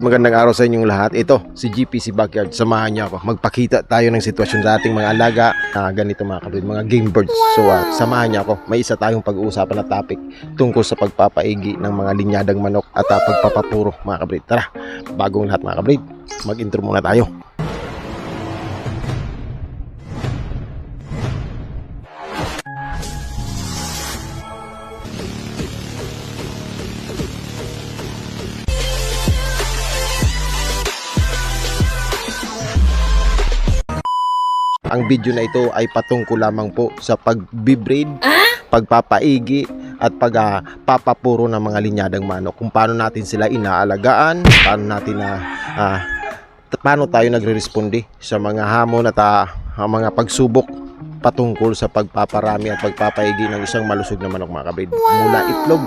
magandang araw sa inyong lahat. Ito, si GPC Backyard. Samahan niyo ako. Magpakita tayo ng sitwasyon sa ating mga alaga. Ganito mga kabrid, mga game birds. So, samahan niyo ako. May isa tayong pag-uusapan na topic tungkol sa pagpapaigi ng mga linyadang manok at pagpapapuro mga kabrid. Tara, bagong lahat mga kabrid, mag-intro muna tayo. Ang video na ito ay patungkol lamang po sa pag-breed, pagpapaigi at pagpapapuro ng mga linyadang manok. Kung paano natin sila inaalagaan, paano tayo nagre-responde sa mga hamon at mga pagsubok patungkol sa pagpaparami at pagpapaigi ng isang malusog na manok mga kabrid. Mula itlog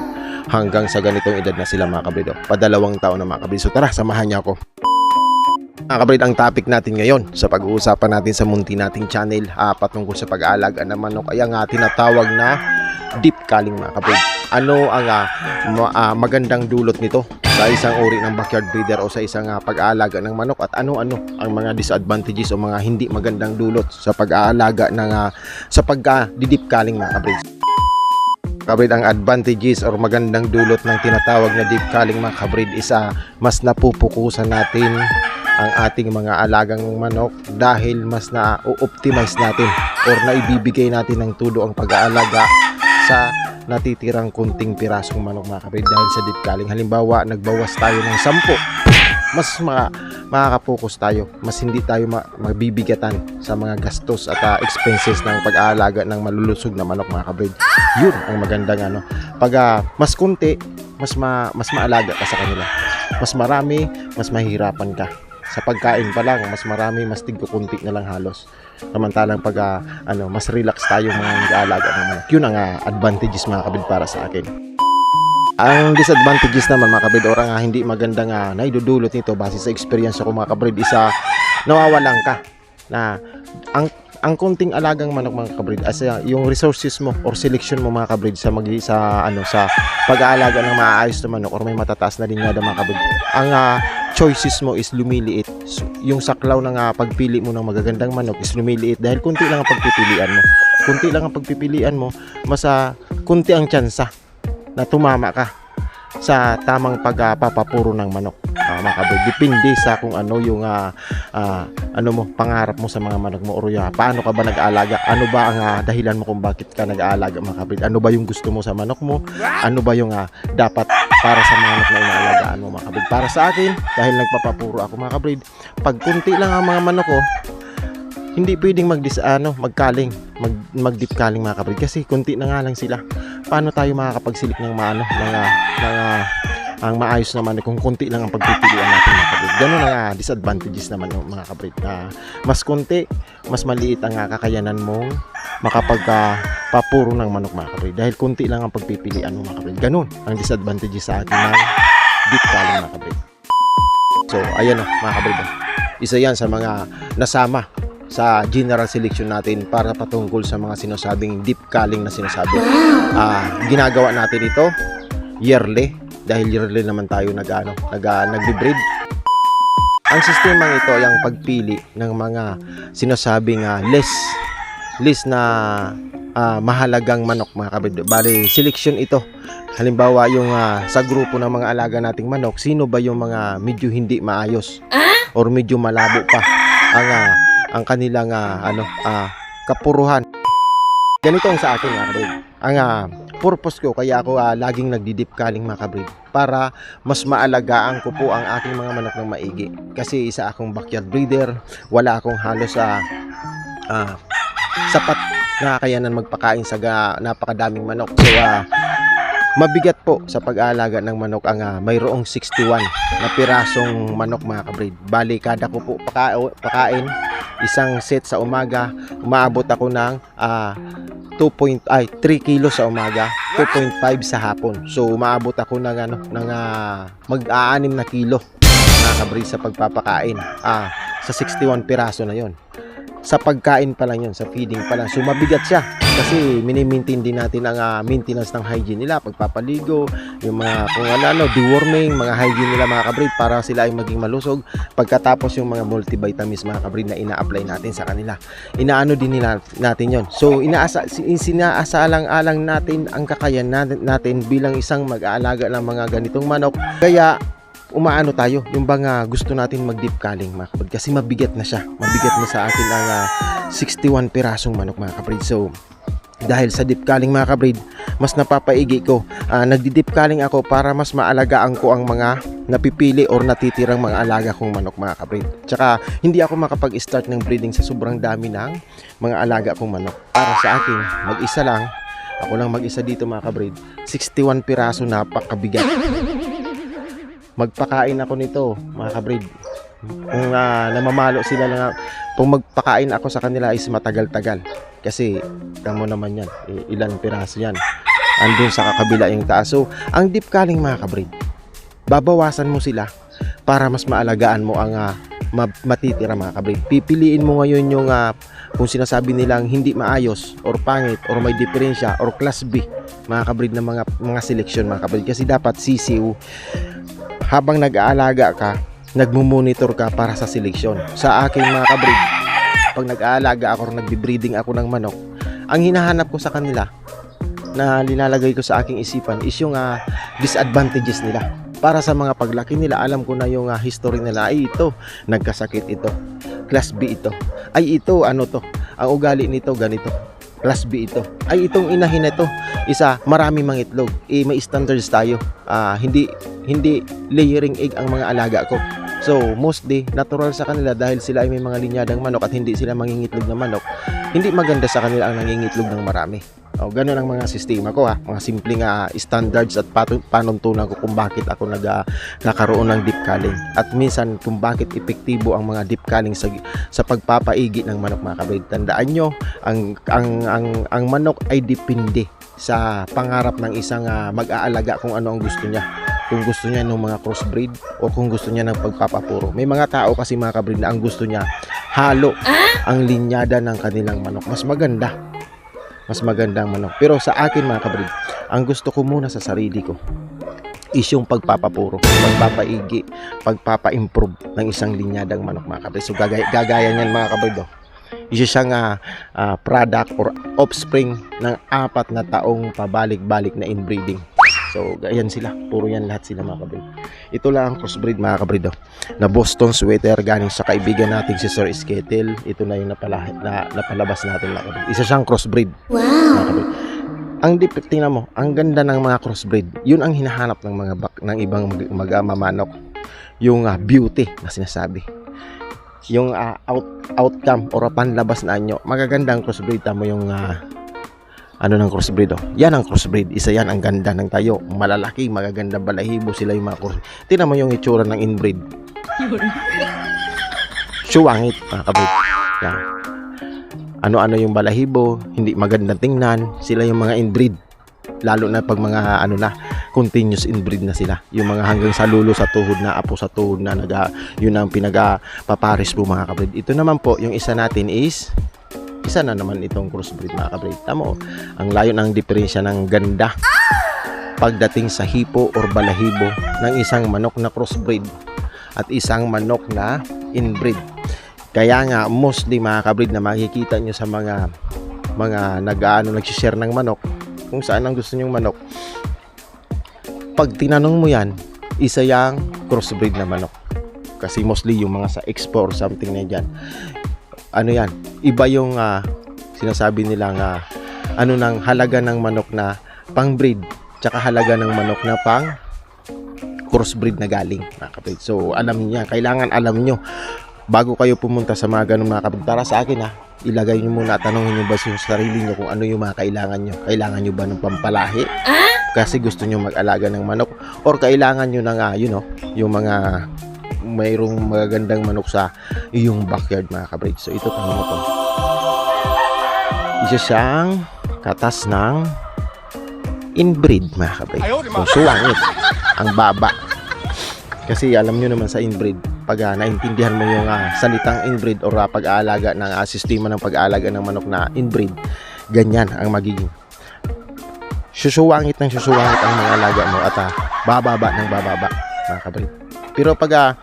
hanggang sa ganitong edad na sila mga kabrid. Pa2 taon na mga kabrid. So tara, samahan niyo ako. Mga kabrid, ang topic natin ngayon sa pag-uusapan natin sa munti nating channel patungkol sa pag-aalaga ng manok ay ang tinatawag na deep culling mga kabrid. Ano ang magandang dulot nito sa isang uri ng backyard breeder o sa isang pag-aalaga ng manok, at ano-ano ang mga disadvantages o mga hindi magandang dulot sa pag-aalaga ng sa pag-deep culling mga kabrid. Kabrid, ang advantages or magandang dulot ng tinatawag na deep culling mga kabrid is mas napupukusan natin ang ating mga alagang manok dahil mas na-optimize natin or naibibigay natin ng tulo ang pag-aalaga sa natitirang kunting pirasong manok mga kabrid dahil sa deep culling. Halimbawa, nagbawas tayo ng 10, mas makakapokus tayo, mas hindi tayo mabibigatan sa mga gastos at expenses ng pag-aalaga ng malulusog na manok mga kabrid. Yun ang magandang pag mas kunti, mas maalaga ka sa kanila. Mas marami, mas mahirapan ka. Sa pagkain pa lang, mas marami, mas tigkukunti na lang halos. Samantalang pag mas relax tayo mga nag-aalaga ng manok. Yun ang advantages mga kabrid para sa akin. Ang disadvantages naman mga kabrid, or hindi magandang naidudulot nito base sa experience ko mga kabrid, isa nawawalan ka na ang konting alagang manok mga kabrid as yung resources mo or selection mo mga kabrid sa sa pag-aalaga ng maayos na manok or may matataas na linyada mga kabrid, ang choices mo is lumiliit. So, yung saklaw ng pagpili mo ng magagandang manok is lumiliit dahil kunti lang ang pagpipilian mo. Kunti lang ang pagpipilian mo, mas kunti ang tsansa na tumama ka sa tamang pagpapapuro ng manok. Mga kabrid, depende sa kung ano yung pangarap mo sa mga manok mo, or paano ka ba nag-aalaga, ano ba ang dahilan mo kung bakit ka nag-aalaga mga kabrid, ano ba yung gusto mo sa manok mo, ano ba yung dapat para sa mga manok na inaalagaan mo mga kabrid. Para sa akin, dahil nagpapapuro ako mga kabrid, pag kunti lang ang mga manok ko, hindi pwedeng mag-deep culling mga kabrid kasi kunti na nga lang sila. Paano tayo makakapagsilik ng ang maayos naman kung kunti lang ang pagpipilian natin mga kabrid? Ganun ang disadvantages naman mga kabrid, na mas kunti, mas maliit ang kakayanan mong makapagpapuro ng manok mga kabrid dahil kunti lang ang pagpipilian mo mga kabrid. Ganun ang disadvantages sa atin ng deep culling mga kabrid. So ayan mga kabrid, isa yan sa mga nasama sa general selection natin para patungkol sa mga sinasabing deep culling na sinasabi. Ginagawa natin ito yearly dahil yearly naman tayo nagbe-breed. Ang sistemang ito ay ang pagpili ng mga sinasabing less na mahalagang manok mga kabrid. Bali, selection ito. Halimbawa, yung sa grupo ng mga alaga nating manok, sino ba yung mga medyo hindi maayos or medyo malabo pa ang kanilang kapuruhan. Ganito ang sa akin mga kabrid. Ang purpose ko kaya ako laging nagdi-deep culling mga kabrid, para mas maalagaan ko po ang aking mga manok ng maigi. Kasi isa akong backyard breeder, wala akong halos sapat na kakayanan magpakain sa napakadaming manok. So mabigat po sa pag-aalaga ng manok ang mayroong 61 na pirasong manok mga kabrid. Bali, kada ko po pakain isang set sa umaga, umaabot ako ng 3 kilos sa umaga, 2.5 sa hapon. So umaabot ako ng mag-6 na kilo mga kabrid sa pagpapakain sa 61 piraso na yon. Sa pagkain pa lang yun, sa feeding pa lang. So mabigat siya. kasi mini-maintain din natin ang maintenance ng hygiene nila, pagpapaligo, yung mga kung ano, deworming, mga hygiene nila mga kabreed para sila ay maging malusog. Pagkatapos yung mga multivitamins mga kabreed na ina-apply natin sa kanila, inaano din nila natin yon. So sinaasalang-alang natin ang kakayahan natin bilang isang mag-aalaga ng mga ganitong manok. Kaya umaano tayo, yung bang gusto natin mag-deep culling mga kabreed, kasi mabigat na siya, mabigat na sa atin ang 61 pirasong manok mga kabreed. So dahil sa deep culling mga kabreed, mas napapaigi ko, nagdi-deep culling ako para mas maalagaan ko ang mga napipili or natitirang mga alaga kong manok mga kabreed. Tsaka hindi ako makapag-start ng breeding sa sobrang dami ng mga alaga kong manok. Para sa akin, mag-isa lang, ako lang mag-isa dito mga kabreed, 61 piraso, napakabigat. Magpakain ako nito mga kabreed, kung namamalo sila lang, kung magpakain ako sa kanila is matagal-tagal, kasi tamo naman yan, ilan piraso yan, andun sa kakabila yung taas. So ang deep culling mga kabreed, babawasan mo sila para mas maalagaan mo ang matitira mga kabreed. Pipiliin mo ngayon yung kung sinasabi nilang hindi maayos or pangit or may diferensya or class B mga kabreed na mga selection mga kabreed, kasi dapat sisiw habang nag-aalaga ka, nagmo-monitor ka para sa seleksyon. Sa akin mga kabreed, pag nag-aalaga ako or nagbe-breeding ako ng manok, ang hinahanap ko sa kanila na linalagay ko sa aking isipan is yung disadvantages nila. Para sa mga paglaki nila, alam ko na yung history nila. Ay ito, nagkasakit ito, class B ito, ay ito, ano to, ang ugali nito ganito, class B ito, ay itong inahin na ito, isa, marami mang itlog, may standards tayo, hindi layering egg ang mga alaga ko. So mostly natural sa kanila dahil sila ay may mga linyadang manok at hindi sila mangingitlog ng manok. Hindi maganda sa kanila ang nangingitlog ng marami. Ganun ang mga sistema ko mga simpleng standards at panuntunan ko kung bakit ako nagkakaroon ng deep culling at minsan kung bakit epektibo ang mga deep culling sa pagpapaigi ng manok mga kabreed. Tandaan nyo, ang manok ay depende sa pangarap ng isang mag-aalaga kung ano ang gusto niya. Kung gusto niya ng mga crossbreed o kung gusto niya ng pagpapapuro. May mga tao kasi mga kabreed na ang gusto niya halo ang linyada ng kanilang manok. Mas maganda ang manok. Pero sa akin mga kabreed, ang gusto ko muna sa sarili ko is yung pagpapapuro, pagpapaigi, pagpapa-improve ng isang linyadang manok mga kabreed. So gagaya niyan mga kabreed. Isa siyang product or offspring ng 4 na taong pabalik-balik na inbreeding. So ganyan sila, puro yan lahat sila mga kabreed. Ito lang ang crossbreed mga kabreed na Boston sweater galing sa kaibigan natin si Sir Skettle. Ito na yung napalabas natin mga kabreed. Isa siyang crossbreed. Wow. Mga kabreed. Ang tingnan mo, ang ganda ng mga crossbreed. Yun ang hinahanap ng ng ibang mamanok. Yung beauty na sinasabi. Yung outcome or panlabas na anyo. Magaganda ang crossbreed. Tamo yung ng crossbreed yan ang crossbreed, isa yan ang ganda ng tayo, malalaki, magaganda balahibo sila yung mga crossbreed. Tingnan mo yung itsura ng inbreed, suwangit mga kabreed yan. Ano yung balahibo, hindi magandang tingnan, sila yung mga inbreed, lalo na pag mga continuous inbreed na sila, yung mga hanggang sa lulo sa tuhod na, apo sa tuhod na, yun ang pinagapaparis po mga kabreed. Ito naman po yung isa natin is isa na naman itong crossbreed mga kabreed. Tamo, ang layo ng diferensya ng ganda pagdating sa hipo or balahibo ng isang manok na crossbreed at isang manok na inbreed. Kaya nga mostly mga kabreed na makikita nyo sa mga nag-share ng manok, kung saan ang gusto nyong manok, pag tinanong mo yan, isa yang crossbreed na manok. Kasi mostly yung mga sa expo or something na dyan, yan, iba yung sinasabi nilang ng halaga ng manok na pang breed tsaka halaga ng manok na pang crossbreed na galing mga kabreed. So alam niya, kailangan alam nyo bago kayo pumunta sa mga ganun mga kabreed. Para sa akin ilagay nyo muna, tanongin nyo ba sa sarili nyo kung ano yung mga kailangan nyo. Kailangan nyo ba ng pampalahi kasi gusto nyo mag-alaga ng manok, or kailangan nyo ng yung mga mayroong magagandang manok sa iyong backyard mga kabreed. So ito, tanong mo to, isa siyang katas ng inbreed mga kabreed. So suwangit ang baba, kasi alam nyo naman sa inbreed, pag naintindihan mo yung salitang inbreed or pag-aalaga ng sistema ng pag-aalaga ng manok na inbreed, ganyan ang magiging. Susuwangit ng susuwangit ang mga alaga mo at bababa ng bababa, mga kabrid. Pero pag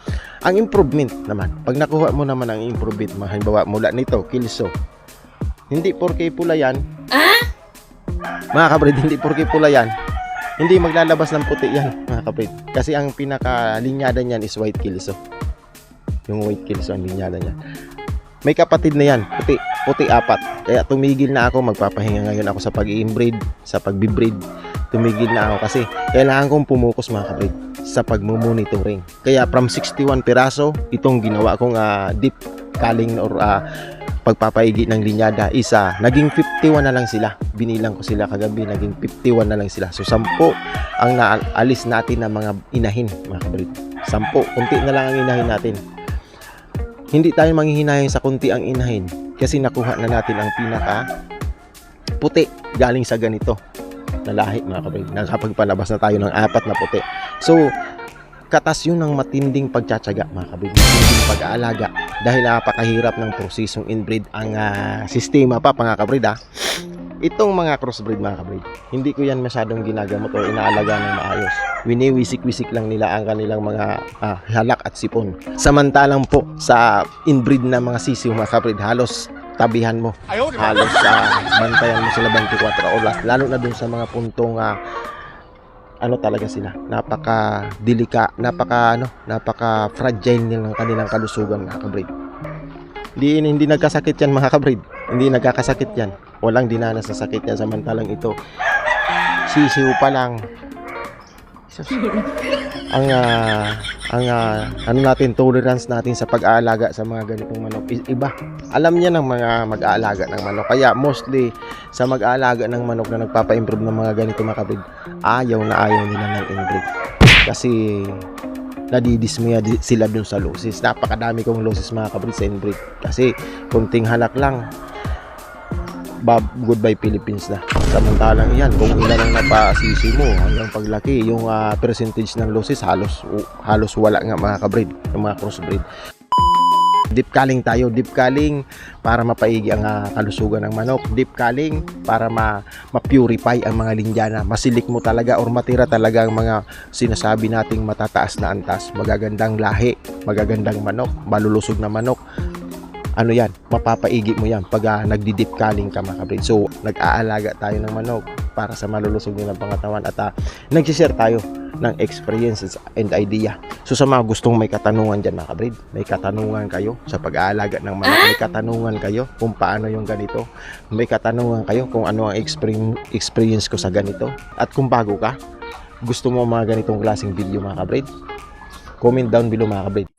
ang improvement naman, pag nakuha mo naman ang improvement, halimbawa mula nito, kilso, hindi porke pula yan, mga kabrid, hindi porke pula yan, hindi maglalabas ng puti yan, mga kabrid. Kasi ang pinakalinyada niyan is white kilso. Yung white kilso ang linyada niyan. May kapatid na yan, puti 4. Kaya tumigil na ako, magpapahinga ngayon ako sa pag-i-inbreed, sa pagbi-breed. Tumigil na ako kasi kailangan kong pumukus, mga kabrid, sa pagmumonitoring. Kaya from 61 piraso, itong ginawa kong deep culling or pagpapaigi ng linyada, naging 51 na lang sila. Binilang ko sila kagabi, naging 51 na lang sila. So 10 ang naalis natin ng mga inahin, mga kabrid. 10, kunti na lang ang inahin natin. Hindi tayo manghihinahin sa kunti ang inahin kasi nakuha na natin ang pinaka puti galing sa ganito na lahi, mga kabrid. Nakapagpalabas na tayo ng 4 na puti. So katas yun ng matinding pagtsatsaga, mga kabrid, matinding pag-aalaga dahil napakahirap ng prosesong inbreed ang sistema pa, mga kabrid. Itong mga crossbreed, mga kabrid, hindi ko yan masyadong ginagamot o inaalaga ng maayos. Winiwisik-wisik lang nila ang kanilang mga halak at sipon. Samantalang po sa inbreed na mga sisiw, mga kabrid, halos tabihan mo, halos bantayan mo sila 24 oras, lalo na dun sa mga puntong ano talaga sila, napaka fragile ng kanilang kalusugan, mga kabrid. Hindi nagkasakit yan, mga kabrid. Hindi nagkakasakit yan. Walang dinanas na sakit yan. Samantalang ito, sisiw pa lang. Ang natin, tolerance natin sa pag-aalaga sa mga ganitong manok iba. Alam niya ng mga mag-aalaga ng manok. Kaya mostly sa mag-aalaga ng manok na nagpapa-improve ng mga ganito, mga kabrid, ayaw nila ng inbreed. Kasi nadidismaya sila dun sa losses. Napakadami kong losses, mga kabrid, sa inbreed. Kasi kunting halak lang, goodbye Philippines na. Samantalang yan, kung ilan ang napasisi mo hanggang paglaki, yung percentage ng losses halos wala nga, mga kabrid, yung mga crossbreed. Deep culling tayo, deep culling para mapaigi ang kalusugan ng manok, deep culling para ma-purify ang mga lindyana, masilik mo talaga or matira talaga ang mga sinasabi nating matataas na antas, magagandang lahi, magagandang manok, malulusog na manok. Ano yan, mapapaigi mo yan pag nagdi-deep culling ka, mga kabrid. So nag-aalaga tayo ng manok para sa malulusog nilang pangatawan at nag-share tayo ng experiences and idea. So sa mga gustong may katanungan dyan, mga kabrid, may katanungan kayo sa pag-aalaga ng manok, may katanungan kayo kung paano yung ganito, may katanungan kayo kung ano ang experience ko sa ganito, at kung bago ka, gusto mo mga ganitong klaseng video, mga kabrid, comment down below, mga kabrid.